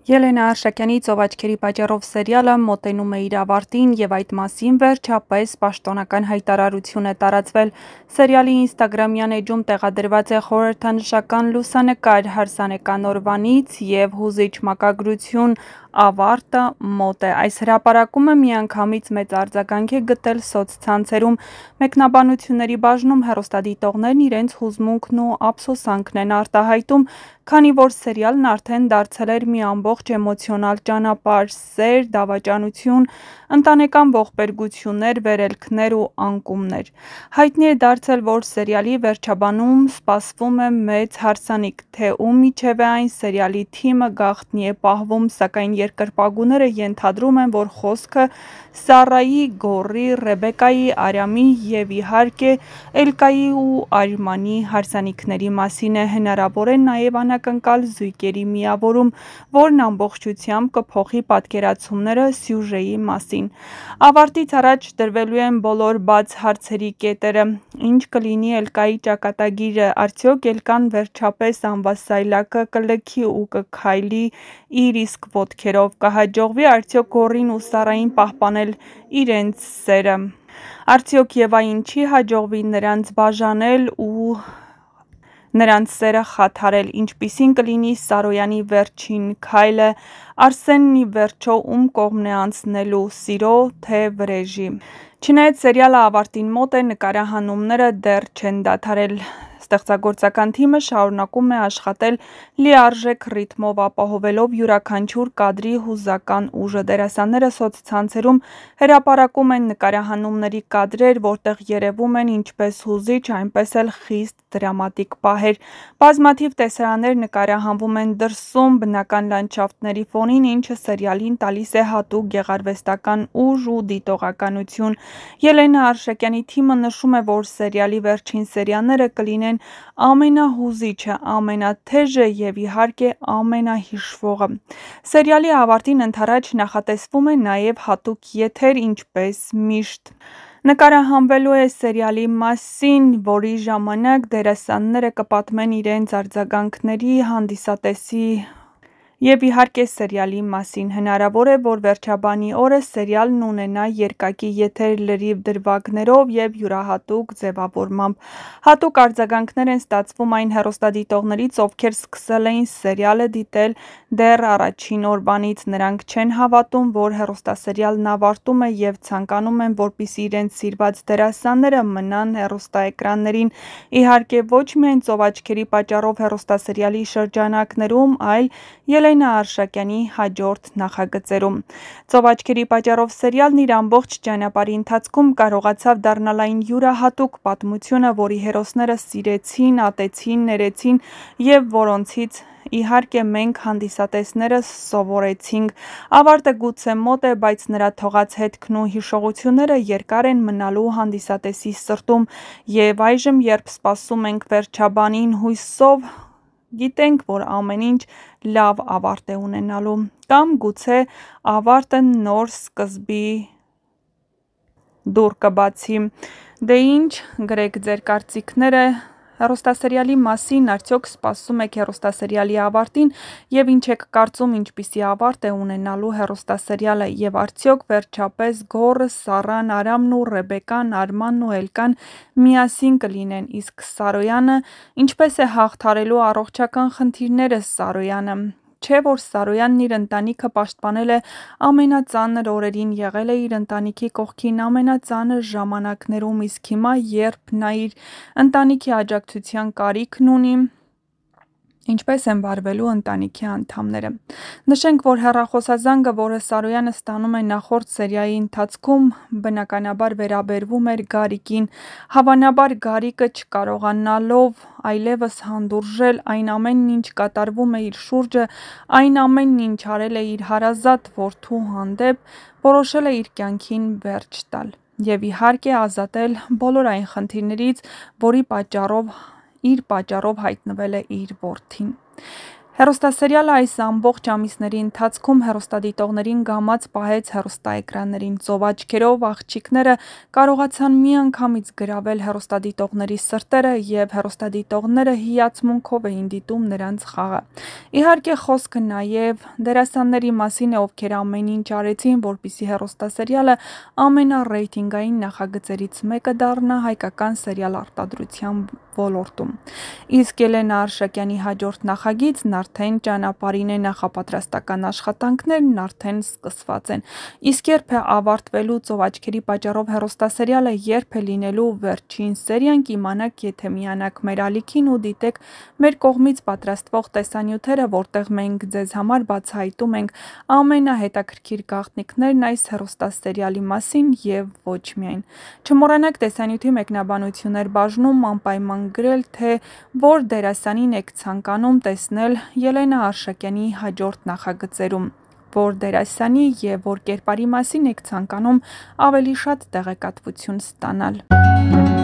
Ելենա Արշակյանի «Ծովաչքերի պատճառով» սերիալը մոտենում է իր ավարտին և այդ մասին վերջապես պաշտոնական հայտարարություն է տարածվել։ Սերիալի ինստագրամյան էջում տեղադրված է խորհրդանշական լուսանկար հարսանեկան օրվանից և հուզիչ մակագրություն ավարտը մոտ է։ Այս հրապարակումը միանգամից մեծ արձագանք է գտել սոցցանցերում։ Մեկնաբանությունների բաժնում հեռուստադիտողներն իրենց հուզմունքն ու ափսոսանքն են արտահայտում, քանի որ սերիալն արդեն դարձել էր մի ամբողջ էմոցիոնալ ճանապարհ՝ սեր, դավաճանություն, ընտանեկան ողբերգություններ, վերելքներ ու անկումներ։ Հայտնի է դարձել, որ սերիալի վերջաբանում սպասվում է մեծ հարսանիք, թե ում միջև է այն սերիալի թիմը գաղտնի է պահվում, սակայն երկրպագուները ենթադրում են, որ խոսքը Սառայի, Գոռի, Ռեբեկայի, Արամի և իհարկե Էլկայի ու Արմանի հարսանիքների մասին է։ Հնարավոր է նաև անակնկալ զույգերի միավորում, որն ամբողջությամբ կփոխի պատկերացումները սյուժեի մասին։ Ավարտից առաջ դրվելու են բոլոր բաց հարցերի կետերը։ Ինչ կլինի Էլկայի ճակատագիրը, արդյոք Էլկան վերջապես անվասայլակը կլքի ու կքայլի իր իսկ ոտքերով, կհաջողվի արդյոք Գոռին ու Սառային պահպանել իրենց սերը, արդյոք Եվային չի հաջողվի նրանց բաժանել ու նրանց սերը խաթարել, ինչպիսին կլինի Սարոյանի վերջին քայլը, Արսենն ի վերջո ում կողմն է անցնելու՝ սիրո, թե վրեժի։ Չնայած սերիալը ավարտին մոտ է, նկարահանումները դեռ չեն դադարել։ Ստեղծագործական թիմը շարունակում է աշխատել լիարժեք ռիթմով, ապահովելով յուրաքանչյուր կադրի հուզական ուժը։ Դերասանները սոցցանցերում հրապարակում են նկարահանումների կադրեր, որտեղ երևում են ինչպես հուզիչ, այնպես էլ խիստ դրամատիկ պահեր։ Բազմաթիվ տեսարաններ նկարահանվում են դրսում, բնական լանդշաֆտների ֆոնին, ինչը սերիալին տալիս է հատուկ գեղարվեստական ուժ ու դիտողականություն։ Ելենա Արշակյանի թիմը նշում է, որ սերիալի վերջին սերիաները կլինեն ամենահուզիչը, ամենաթեժը և իհարկե ամենահիշվողը։ Սերիալի ավարտին ընդառաջ նախատեսվում է նաև հատուկ եթեր, ինչպես միշտ։ Նկարահանվելու է սերիալի մասին, որի ժամանակ դերասանները կպատմեն իրենց արձագանքների, հանդիսատեսի և իհարկե սերիալի մասին։ Հնարավոր է, որ վերջաբանի օրը սերիալն ունենա երկակի եթեր լրիվ դրվագներով և յուրահատուկ ձևավորմամբ։ Հատուկ արձագանքներ են ստացվում այն հեռուստադիտողներից, ովքեր սկսել էին սերիալը դիտել դեռ առաջին օրվանից։ Նրանք չեն հավատում, որ հեռուստասերիալն ավարտում է և ցանկանում են, որպեսզի իրենց սիրված դերասանները մնան հեռուստաէկրաններին։ Իհարկե, ոչ միայն «Ծովաչքերի պատճառով» հեռուստասերիալի շրջանակներում, այլ Ելենա Արշակյանի հաջորդ նախագծերում։ «Ծովաչքերի պատճառով» սերիալն իր ամբողջ ճանապարհի ընթացքում կարողացավ դառնալ այն յուրահատուկ պատմությունը, որի հերոսները սիրեցին, ատեցին, ներեցին և որոնցից իհարկե մենք հանդիսատեսները սովորեցինք։ Ավարտը գուցե մոտ է, բայց նրա թողած հետքն ու հիշողությունները երկար են մնալու հանդիսատեսի սրտում, և այժմ, երբ սպասում ենք վերջաբանին, հույսով գիտենք, որ ամեն ինչ լավ ավարտ է ունենալու։ Կամ գուցե ավարտը նոր սկզբի դուռ կբացի։ Դե ինչ, գրեք ձեր կարծիքները հեռուստասերիալի մասին, արդյոք սպասում եք հեռուստասերիալի ավարտին և ինչ եք կարծում, ինչպիսի ավարտ է ունենալու հեռուստասերիալը, և արդյոք վերջապես Գոռը, Սառան, Արամն ու Ռեբեկան, Արմանն ու Էլկան միասին կլինեն, իսկ Սարոյանը ինչպես է հաղթահարելու առողջական խնդիրները Սարոյանը։ Չէ՞ որ Սարոյանն իր ընտանիքը պաշտպանել է ամենածանր օրերին, եղել է իր ընտանիքի կողքին ամենածանր ժամանակներում, իսկ հիմա, երբ նա իր ընտանիքի աջակցության կարիքն ունի, ինչպե՞ս են վարվելու ընտանիքի անդամները։ Նշենք, որ հեռախոսազանգը, որը Սարոյանը ստանում է նախորդ սերիայի ընթացքում, բնականաբար վերաբերվում էր Գարիկին։ Հավանաբար Գարիկը, չկարողանալով այլևս հանդուրժել այն ամենն, ինչ կատարվում է իր շուրջը, այն ամենն, ինչ արել է իր հարազատ որդու հանդեպ, որոշել է իր կյանքին վերջ տալ և իհարկե ազատել բոլոր այն խնդիրներից, որի պատճառով հայտնվել է իր որդին։ Հեռուստասերիալը այս ամբողջ ամիսների ընթացքում հեռուստադիտողներին գամած պահեց հեռուստաէկրաններին, ծով աչքերով աղջիկները կարողացան միանգամից գրավել հեռուստադիտողների սրտերը և հեռուստադիտողները հիացմունքով էին դիտում նրանց խաղը։ Իհարկե խոսքը նաև դերասանների մասին է, ովքեր ամեն ինչ արեցին, որպեսզի հեռուստասերիալը ամենառեյտինգային նախագծերից մեկը դառնա հայկական սերիալ արտադրության ոլորտում։ Իսկ Ելենա Արշակյանի հաջորդ նախագիծն արդեն ճանապարհին է, նախապատրաստական աշխատանքներն արդեն սկսված են։ Իսկ երբ է ավարտվելու «Ծով աչքերի պատճառով» հեռուստասերիալը, երբ է լինելու վերջին սերիան, կիմանաք, եթե միանաք մեր ալիքին ու դիտեք մեր կողմից պատրաստվող տեսանյութերը, որտեղ մենք ձեզ համար բացահայտում ենք ամենահետաքրքիր գաղտնիքներն այս հեռուստասերիալի մասին և ոչ միայն։ Չմոռանաք տեսանյութի մեկնաբանություններ բաժնում անպայման գրել, թե որ դերասանին եք ցանկանում տեսնել Ելենա Արշակյանի հաջորդ նախագծերում, որ դերասանի և որ կերպարի մասին եք ցանկանում ավելի շատ տեղեկատվություն ստանալ։